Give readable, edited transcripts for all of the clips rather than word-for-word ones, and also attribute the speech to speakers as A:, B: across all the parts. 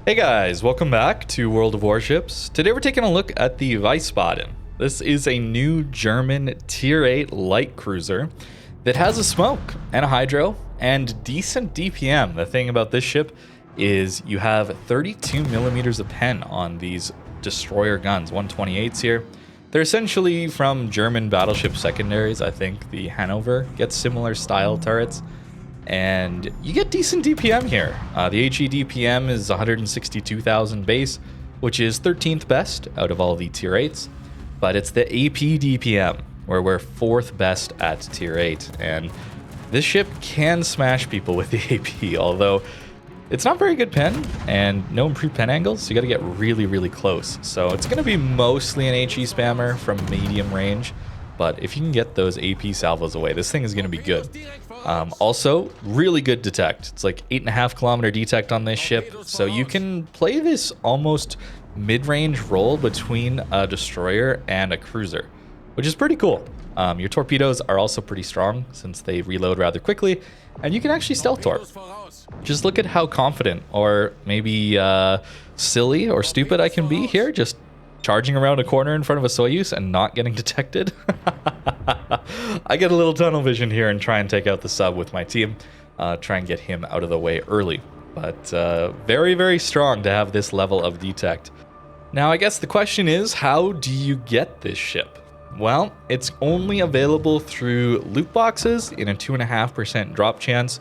A: Hey guys, welcome back to World of Warships. Today we're taking a look at the Wiesbaden. This is a new German Tier 8 light cruiser that has a smoke and a hydro and decent DPM. The thing about this ship is you have 32 millimeters of pen on these destroyer guns, 128s here. They're essentially from German battleship secondaries. I think the Hanover gets similar style turrets. And you get decent DPM here. The HE DPM is 162,000 base, which is 13th best out of all the Tier 8s. But it's the AP DPM, where we're 4th best at Tier 8. And this ship can smash people with the AP, although it's not very good pen and no improved pen angles, so you gotta get really, really close. So it's gonna be mostly an HE spammer from medium range. But if you can get those AP salvos away, this thing is going to be good. Also, really good detect. It's like 8.5 kilometer detect on this ship. So you can play this almost mid-range role between a destroyer and a cruiser, which is pretty cool. Your torpedoes are also pretty strong since they reload rather quickly. And you can actually stealth torp. Just look at how confident or maybe silly or stupid I can be here. Just charging around a corner in front of a Soyuz and not getting detected. I get a little tunnel vision here and try and take out the sub with my team. Try and get him out of the way early. But very, very strong to have this level of detect. Now, I guess the question is, how do you get this ship? Well, it's only available through loot boxes in a 2.5% drop chance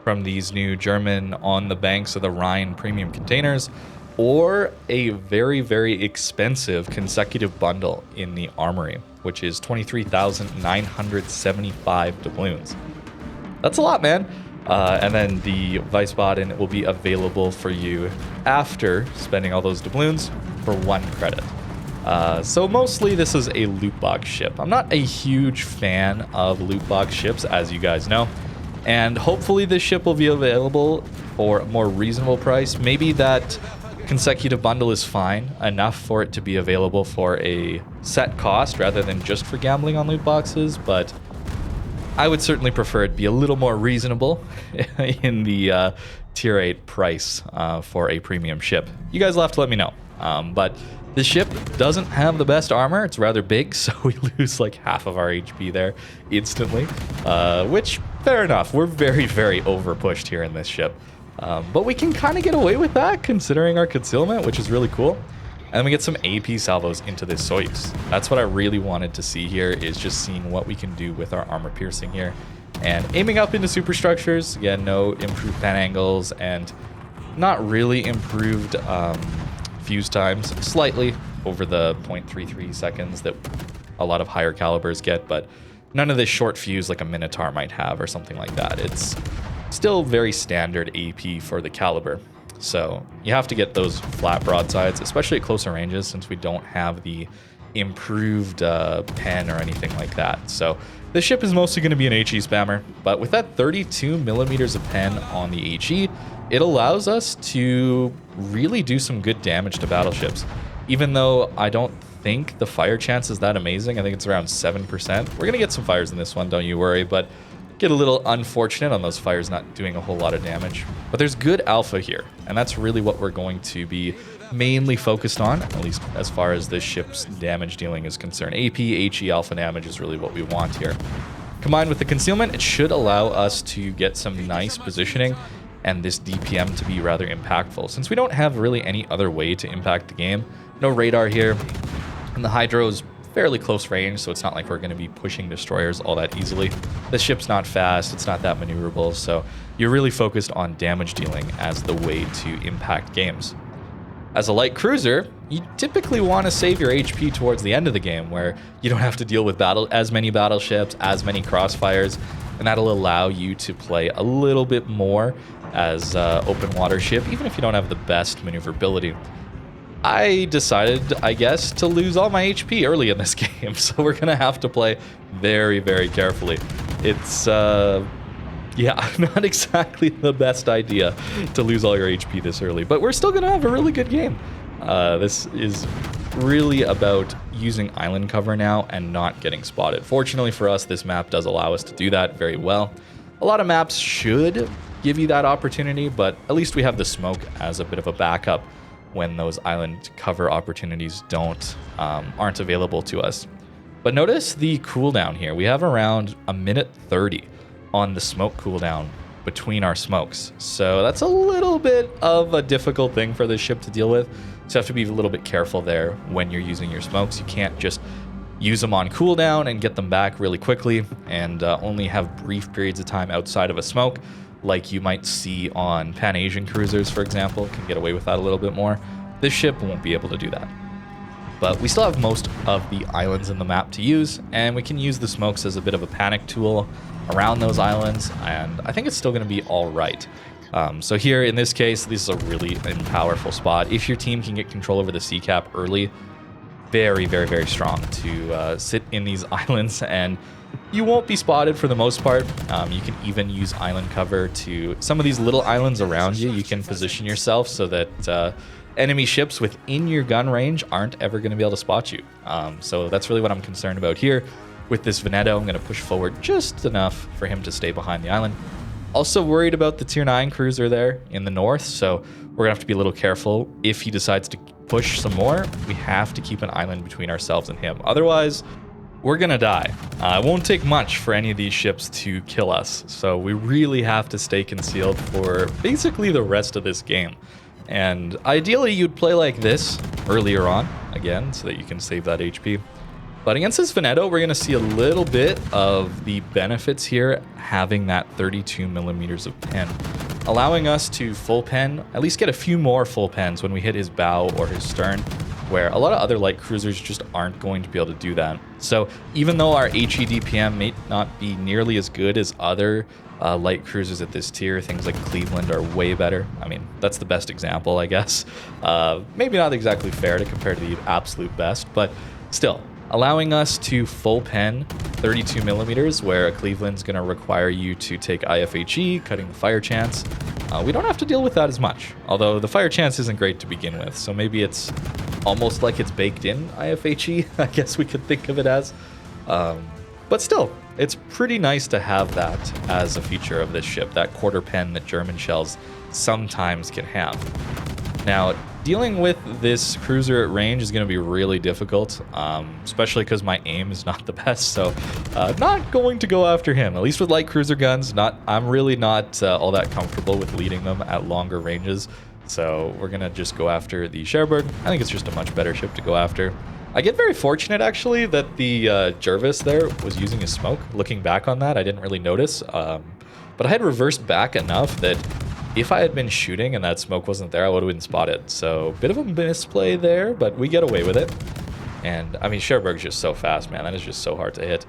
A: from these new German on the banks of the Rhine premium containers, or a very, very expensive consecutive bundle in the armory, which is 23,975 doubloons. That's a lot, man. And then the Wiesbaden will be available for you after spending all those doubloons for 1 credit. So mostly this is a loot box ship. I'm not a huge fan of loot box ships, as you guys know. And hopefully this ship will be available for a more reasonable price. Maybe that consecutive bundle is fine enough for it to be available for a set cost rather than just for gambling on loot boxes, but I would certainly prefer it be a little more reasonable in the Tier 8 price for a premium ship. You guys will have to let me know. But this ship doesn't have the best armor. It's rather big, so we lose like half of our HP there instantly, which, fair enough. We're very, very over-pushed here in this ship. But we can kind of get away with that considering our concealment, which is really cool. And then we get some AP salvos into this Soyuz. That's what I really wanted to see here, is just seeing what we can do with our armor piercing here. And aiming up into superstructures. Again, no improved pen angles and not really improved fuse times. Slightly over the 0.33 seconds that a lot of higher calibers get, but none of this short fuse like a Minotaur might have or something like that. It's still very standard AP for the caliber. So you have to get those flat broadsides, especially at closer ranges, since we don't have the improved pen or anything like that. So this ship is mostly going to be an HE spammer, but with that 32 millimeters of pen on the HE, it allows us to really do some good damage to battleships. Even though I don't think the fire chance is that amazing, I think it's around 7%. We're going to get some fires in this one, don't you worry, but get a little unfortunate on those fires not doing a whole lot of damage. But there's good alpha here, and that's really what we're going to be mainly focused on, at least as far as this ship's damage dealing is concerned. AP, HE alpha damage is really what we want here. Combined with the concealment, it should allow us to get some nice positioning and this DPM to be rather impactful, since we don't have really any other way to impact the game. No radar here, and the hydro is fairly close range, so it's not like we're going to be pushing destroyers all that easily. This ship's not fast, it's not that maneuverable, so you're really focused on damage dealing as the way to impact games. As a light cruiser, you typically want to save your HP towards the end of the game, where you don't have to deal with as many battleships, as many crossfires, and that'll allow you to play a little bit more as open water ship, even if you don't have the best maneuverability. I decided, I guess, to lose all my HP early in this game, so we're going to have to play very, very carefully. It's, yeah, not exactly the best idea to lose all your HP this early, but we're still going to have a really good game. This is really about using island cover now and not getting spotted. Fortunately for us, this map does allow us to do that very well. A lot of maps should give you that opportunity, but at least we have the smoke as a bit of a backup when those island cover opportunities aren't available to us. But notice the cooldown here. We have around a minute 30 on the smoke cooldown between our smokes. So that's a little bit of a difficult thing for this ship to deal with. So you have to be a little bit careful there when you're using your smokes. You can't just use them on cooldown and get them back really quickly and only have brief periods of time outside of a smoke, like you might see on Pan-Asian cruisers, for example. Can get away with that a little bit more. This ship won't be able to do that. But we still have most of the islands in the map to use, and we can use the smokes as a bit of a panic tool around those islands, and I think it's still going to be all right. So here, in this case, this is a really powerful spot. If your team can get control over the sea cap early, very, very, very strong to sit in these islands, and you won't be spotted for the most part. You can even use island cover to some of these little islands around you. You can position yourself so that enemy ships within your gun range aren't ever going to be able to spot you. So that's really what I'm concerned about here. With this Veneto, I'm going to push forward just enough for him to stay behind the island. Also worried about the tier 9 cruiser there in the north, so we're going to have to be a little careful. If he decides to push some more, we have to keep an island between ourselves and him. Otherwise, we're going to die. It won't take much for any of these ships to kill us, so we really have to stay concealed for basically the rest of this game. And ideally, you'd play like this earlier on, again, so that you can save that HP. But against this Veneto, we're going to see a little bit of the benefits here, having that 32 millimeters of pen, allowing us to full pen, at least get a few more full pens when we hit his bow or his stern, where a lot of other light cruisers just aren't going to be able to do that. So even though our HE DPM may not be nearly as good as other light cruisers at this tier, things like Cleveland are way better. I mean, that's the best example, I guess. Maybe not exactly fair to compare to the absolute best, but still, allowing us to full pen 32 millimeters, where a Cleveland's going to require you to take IFHE, cutting the fire chance. We don't have to deal with that as much, although the fire chance isn't great to begin with, so maybe it's almost like it's baked in IFHE, I guess we could think of it as. But still, it's pretty nice to have that as a feature of this ship, that quarter pen that German shells sometimes can have. Now, dealing with this cruiser at range is going to be really difficult, especially because my aim is not the best, so not going to go after him, at least with light cruiser guns. I'm really not all that comfortable with leading them at longer ranges, so we're going to just go after the Cherbourg. I think it's just a much better ship to go after. I get very fortunate, actually, that the Jervis there was using his smoke. Looking back on that, I didn't really notice, but I had reversed back enough that if I had been shooting and that smoke wasn't there, I would have been spotted. So, bit of a misplay there, but we get away with it. And, I mean, Cherbourg's just so fast, man. That is just so hard to hit.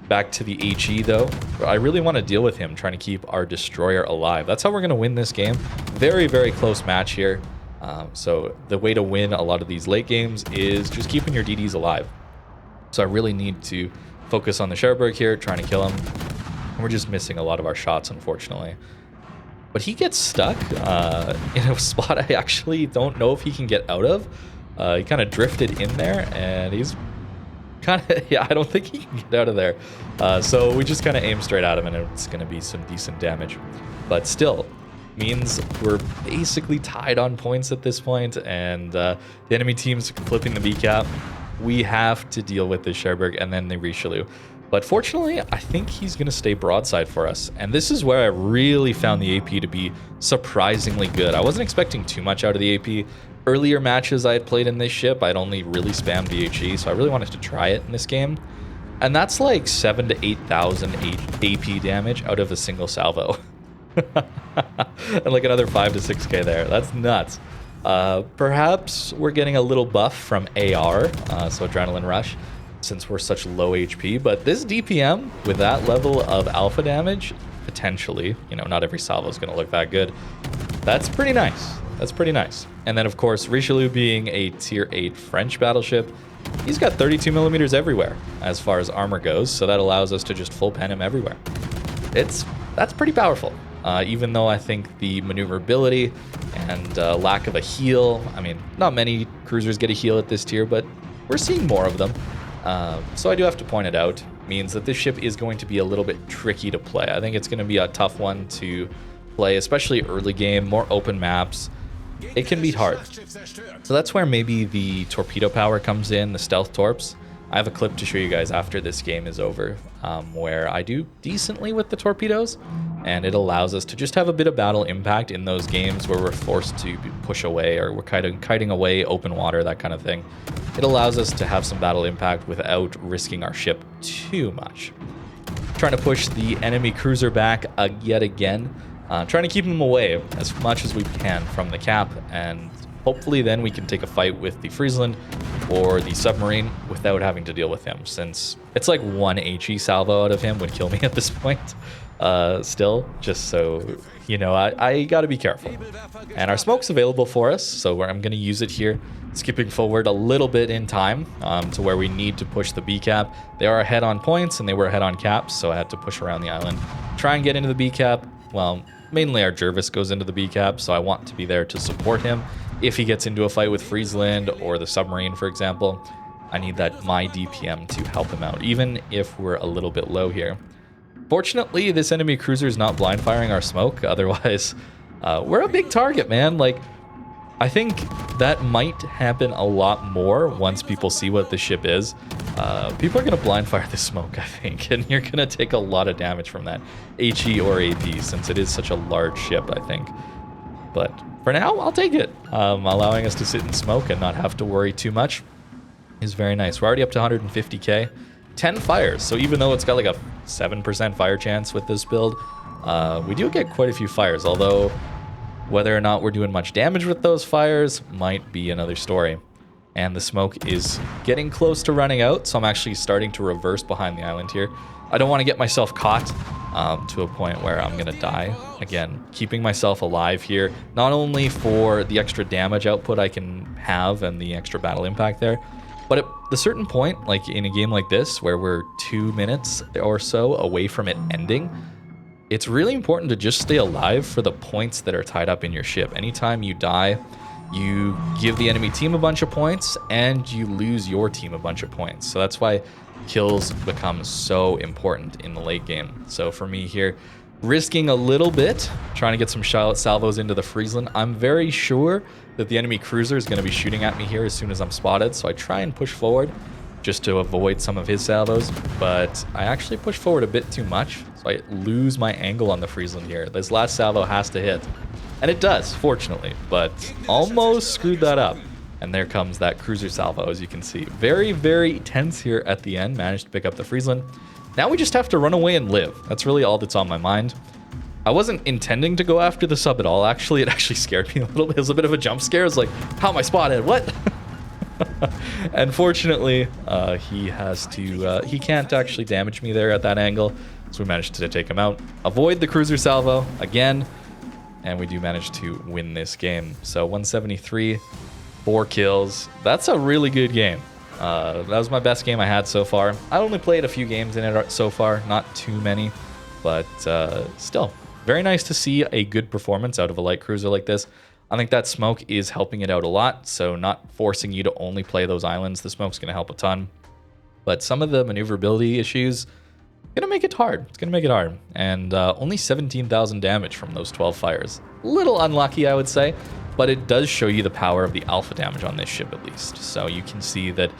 A: Back to the HE, though. I really want to deal with him, trying to keep our destroyer alive. That's how we're going to win this game. Very, very close match here. So, the way to win a lot of these late games is just keeping your DDs alive. So, I really need to focus on the Cherbourg here, trying to kill him. And we're just missing a lot of our shots, unfortunately. But he gets stuck in a spot I actually don't know if he can get out of. He kind of drifted in there, and he's kind of, yeah, I don't think he can get out of there. So we just kind of aim straight at him, and it's going to be some decent damage. But still, means we're basically tied on points at this point, and the enemy team's flipping the B cap. We have to deal with the Cherbourg and then the Richelieu. But fortunately, I think he's going to stay broadside for us. And this is where I really found the AP to be surprisingly good. I wasn't expecting too much out of the AP. Earlier matches I had played in this ship, I'd only really spammed VHE, so I really wanted to try it in this game. And that's like 7,000 to 8,000 AP damage out of a single salvo. And like another 5 to 6k there. That's nuts. Perhaps we're getting a little buff from AR, so Adrenaline Rush, since we're such low HP, but this DPM with that level of alpha damage, potentially, you know, not every salvo is going to look that good. That's pretty nice. That's pretty nice. And then, of course, Richelieu being a tier 8 French battleship, he's got 32 millimeters everywhere as far as armor goes, so that allows us to just full pen him everywhere. That's pretty powerful. Even though I think the maneuverability and lack of a heal, I mean, not many cruisers get a heal at this tier, but we're seeing more of them. So I do have to point it out, means that this ship is going to be a little bit tricky to play. I think it's going to be a tough one to play, especially early game, more open maps, it can be hard. So that's where maybe the torpedo power comes in, the stealth torps. I have a clip to show you guys after this game is over, where I do decently with the torpedoes, and it allows us to just have a bit of battle impact in those games where we're forced to push away or we're kind of kiting away open water, that kind of thing. It allows us to have some battle impact without risking our ship too much. Trying to push the enemy cruiser back yet again, trying to keep him away as much as we can from the cap, and hopefully then we can take a fight with the Friesland or the submarine without having to deal with him, since it's like one HE salvo out of him would kill me at this point. Still, just so you know, I gotta be careful. And our smoke's available for us, so I'm gonna use it here, skipping forward a little bit in time to where we need to push the B cap. They are ahead on points and they were ahead on caps, so I had to push around the island, try and get into the B cap. Well, mainly our Jervis goes into the B cap, so I want to be there to support him. If he gets into a fight with Friesland or the submarine, for example, I need that my DPM to help him out, even if we're a little bit low here. Fortunately, this enemy cruiser is not blind firing our smoke. Otherwise, we're a big target, man. Like, I think that might happen a lot more once people see what the ship is. People are going to blind fire the smoke, I think, and you're going to take a lot of damage from that HE or AP, since it is such a large ship, I think. But for now, I'll take it. Allowing us to sit in smoke and not have to worry too much is very nice. We're already up to 150k. 10 fires, so even though it's got like a 7% fire chance with this build, we do get quite a few fires, although whether or not we're doing much damage with those fires might be another story. And the smoke is getting close to running out, so I'm actually starting to reverse behind the island here. I don't want to get myself caught to a point where I'm going to die. Again, keeping myself alive here, not only for the extra damage output I can have and the extra battle impact there, but at a certain point, like in a game like this, where we're 2 minutes or so away from it ending, it's really important to just stay alive for the points that are tied up in your ship. Anytime you die, you give the enemy team a bunch of points, and you lose your team a bunch of points. So that's why kills become so important in the late game. So for me here, risking a little bit, trying to get some salvos into the Friesland. I'm very sure that the enemy cruiser is going to be shooting at me here as soon as I'm spotted, so I try and push forward just to avoid some of his salvos, but I actually push forward a bit too much, so I lose my angle on the Friesland here. This last salvo has to hit, and it does, fortunately, but almost screwed that up. And there comes that cruiser salvo, as you can see. Very, very tense here at the end. Managed to pick up the Friesland. Now we just have to run away and live. That's really all that's on my mind. I wasn't intending to go after the sub at all, actually. It actually scared me a little bit. It was a bit of a jump scare. I was like, how am I spotted? What? And fortunately, he can't actually damage me there at that angle. So we managed to take him out. Avoid the cruiser salvo again. And we do manage to win this game. So 173, 4 kills. That's a really good game. That was my best game I had so far. I only played a few games in it so far, not too many, but still, very nice to see a good performance out of a light cruiser like this. I think that smoke is helping it out a lot, so not forcing you to only play those islands. The smoke's going to help a ton, but some of the maneuverability issues going to make it hard. It's going to make it hard, and only 17,000 damage from those 12 fires. A little unlucky, I would say. But it does show you the power of the alpha damage on this ship, at least. So you can see that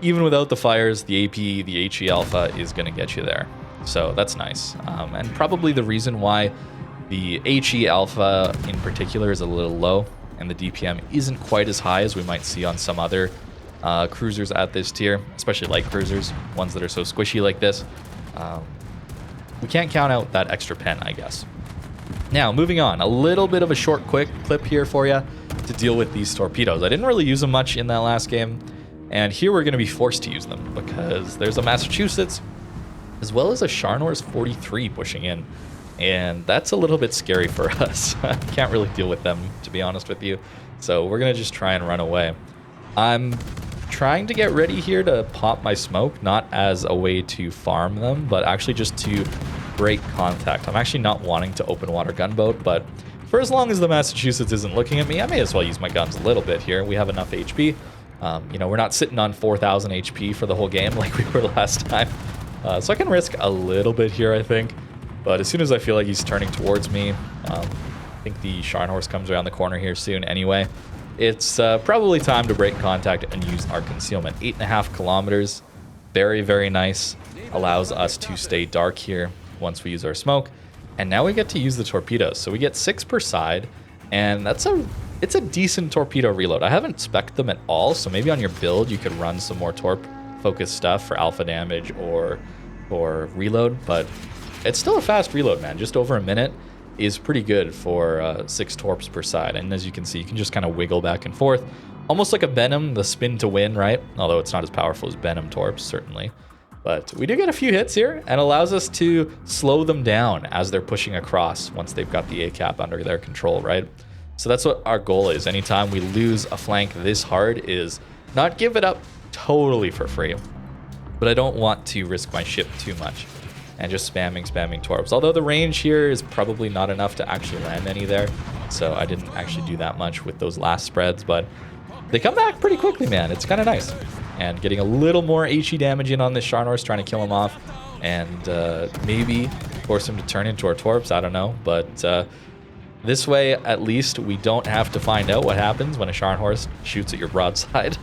A: even without the fires, the AP, the HE alpha is going to get you there. So that's nice. And probably the reason why the HE alpha in particular is a little low and the DPM isn't quite as high as we might see on some other cruisers at this tier, especially light cruisers, ones that are so squishy like this. We can't count out that extra pen, I guess. Now, moving on, a little bit of a short, quick clip here for you to deal with these torpedoes. I didn't really use them much in that last game, and here we're going to be forced to use them because there's a Massachusetts as well as a Sharnors 43 pushing in, and that's a little bit scary for us. I can't really deal with them, to be honest with you, so we're going to just try and run away. I'm trying to get ready here to pop my smoke, not as a way to farm them, but actually just to break contact. I'm actually not wanting to open water gunboat, but for as long as the Massachusetts isn't looking at me, I may as well use my guns a little bit here. We have enough HP. You know, we're not sitting on 4,000 HP for the whole game like we were last time. So I can risk a little bit here, I think. But as soon as I feel like he's turning towards me, I think the Scharnhorst comes around the corner here soon anyway. It's probably time to break contact and use our concealment. 8.5 kilometers. Very, very nice. Allows us to stay dark here once we use our smoke. And now we get to use the torpedoes. So we get 6 per side, and it's a decent torpedo reload. I haven't spec'd them at all, so maybe on your build you could run some more torp-focused stuff for alpha damage or reload, but it's still a fast reload, man. Just over a minute is pretty good for 6 torps per side. And as you can see, you can just kind of wiggle back and forth. Almost like a Venom, the spin to win, right? Although it's not as powerful as Venom torps, certainly. But we do get a few hits here, and allows us to slow them down as they're pushing across once they've got the A-cap under their control, right? So that's what our goal is. Anytime we lose a flank this hard is not give it up totally for free. But I don't want to risk my ship too much and just spamming torps. Although the range here is probably not enough to actually land any there. So I didn't actually do that much with those last spreads, but they come back pretty quickly, man. It's kind of nice. And getting a little more HE damage in on this Scharnhorst, trying to kill him off. And maybe force him to turn into our torps. I don't know. But this way, at least, we don't have to find out what happens when a Scharnhorst shoots at your broadside.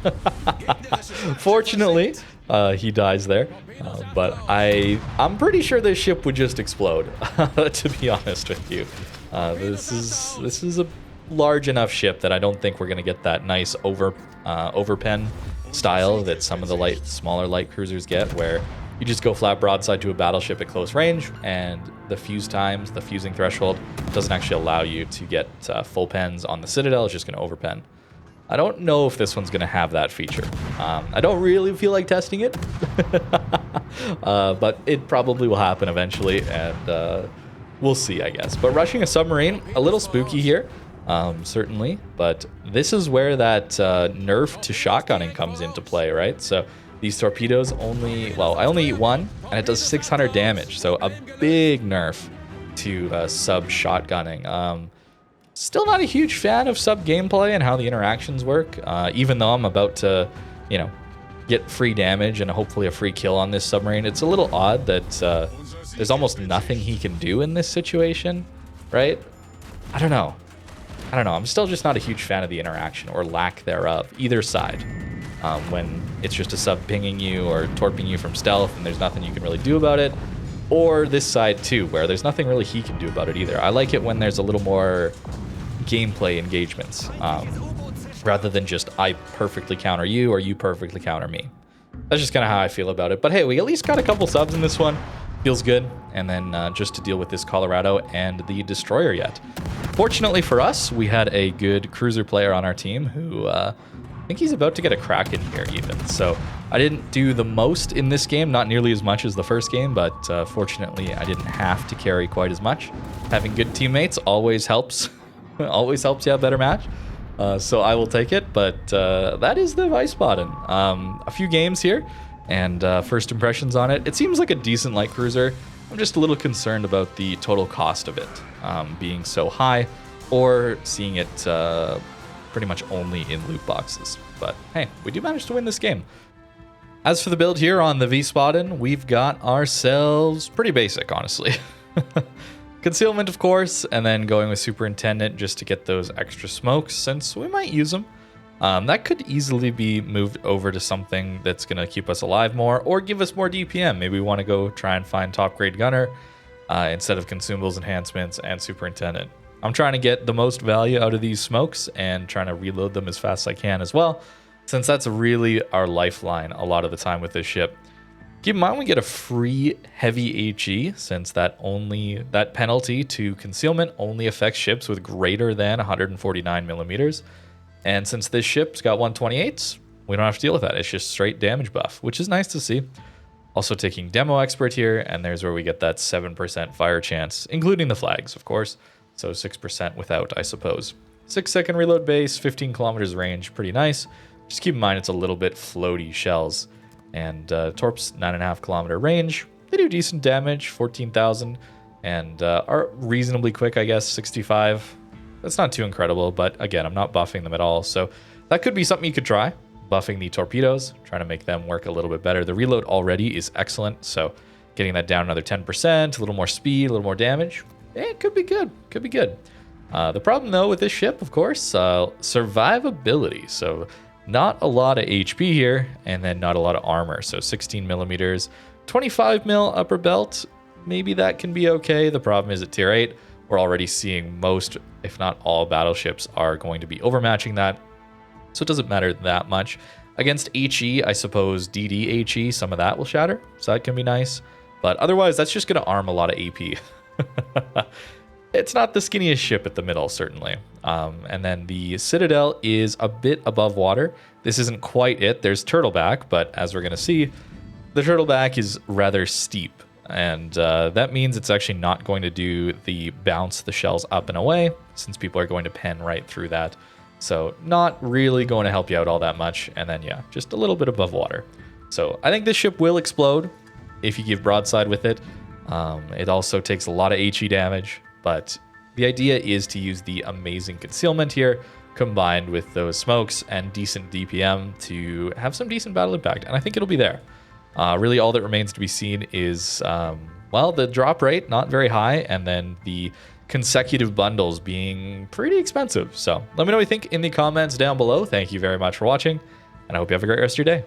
A: Fortunately, he dies there. But I'm pretty sure this ship would just explode, to be honest with you. This is a large enough ship that I don't think we're going to get that nice overpen style that some of the smaller light cruisers get, where you just go flat broadside to a battleship at close range, and the fusing threshold doesn't actually allow you to get full pens on the Citadel. It's just going to overpen. I don't know if this one's going to have that feature. I don't really feel like testing it, but it probably will happen eventually, and we'll see, I guess. But rushing a submarine, a little spooky here. Certainly, but this is where that nerf to shotgunning comes into play, right? So these torpedoes I only eat one, and it does 600 damage, so a big nerf to sub shotgunning. Still not a huge fan of sub gameplay and how the interactions work, even though I'm about to, get free damage and hopefully a free kill on this submarine. It's a little odd that there's almost nothing he can do in this situation, right? I don't know. I'm still just not a huge fan of the interaction or lack thereof, either side. When it's just a sub pinging you or torping you from stealth and there's nothing you can really do about it. Or this side too, where there's nothing really he can do about it either. I like it when there's a little more gameplay engagements, rather than just I perfectly counter you or you perfectly counter me. That's just kind of how I feel about it. But hey, we at least got a couple subs in this one. Feels good. And then just to deal with this Colorado and the destroyer yet. Fortunately for us, we had a good cruiser player on our team who I think he's about to get a crack in here even. So I didn't do the most in this game, not nearly as much as the first game, but fortunately I didn't have to carry quite as much. Having good teammates always helps. Always helps you have a better match. So I will take it, but that is the Wiesbaden. A few games here, and first impressions on it. It seems like a decent light cruiser. I'm just a little concerned about the total cost of it being so high, or seeing it pretty much only in loot boxes. But hey, we do manage to win this game. As for the build here on the Wiesbaden, we've got ourselves pretty basic, honestly. Concealment, of course, and then going with Superintendent just to get those extra smokes, since we might use them. That could easily be moved over to something that's going to keep us alive more, or give us more DPM. Maybe we want to go try and find top grade gunner instead of consumables, enhancements, and Superintendent. I'm trying to get the most value out of these smokes and trying to reload them as fast as I can as well, since that's really our lifeline a lot of the time with this ship. Keep in mind we get a free heavy HE, since that penalty to concealment only affects ships with greater than 149 millimeters. And since this ship's got 128s, we don't have to deal with that. It's just straight damage buff, which is nice to see. Also taking Demo Expert here, and there's where we get that 7% fire chance, including the flags, of course. So 6% without, I suppose. 6-second reload base, 15 kilometers range, pretty nice. Just keep in mind it's a little bit floaty shells. And Torp's 9.5 kilometer range. They do decent damage, 14,000, and are reasonably quick, I guess, 65. That's not too incredible, but again, I'm not buffing them at all. So that could be something you could try, buffing the torpedoes, trying to make them work a little bit better. The reload already is excellent, so getting that down another 10%, a little more speed, a little more damage. It could be good. Could be good. The problem, though, with this ship, of course, survivability. So not a lot of HP here, and then not a lot of armor. So 16 millimeters, 25 mil upper belt. Maybe that can be okay. The problem is at tier 8, we're already seeing most, if not all, battleships are going to be overmatching that. So it doesn't matter that much. Against HE, I suppose DD-HE, some of that will shatter. So that can be nice. But otherwise, that's just going to arm a lot of AP. It's not the skinniest ship at the middle, certainly. And then the Citadel is a bit above water. This isn't quite it. There's Turtleback, but as we're going to see, the Turtleback is rather steep. And that means it's actually not going to do the bounce the shells up and away, since people are going to pen right through that. So not really going to help you out all that much. And then, yeah, just a little bit above water. So I think this ship will explode if you give broadside with it. It also takes a lot of HE damage. But the idea is to use the amazing concealment here, combined with those smokes and decent DPM to have some decent battle impact. And I think it'll be there. Really, all that remains to be seen is, well, the drop rate, not very high, and then the consecutive bundles being pretty expensive. So let me know what you think in the comments down below. Thank you very much for watching, and I hope you have a great rest of your day.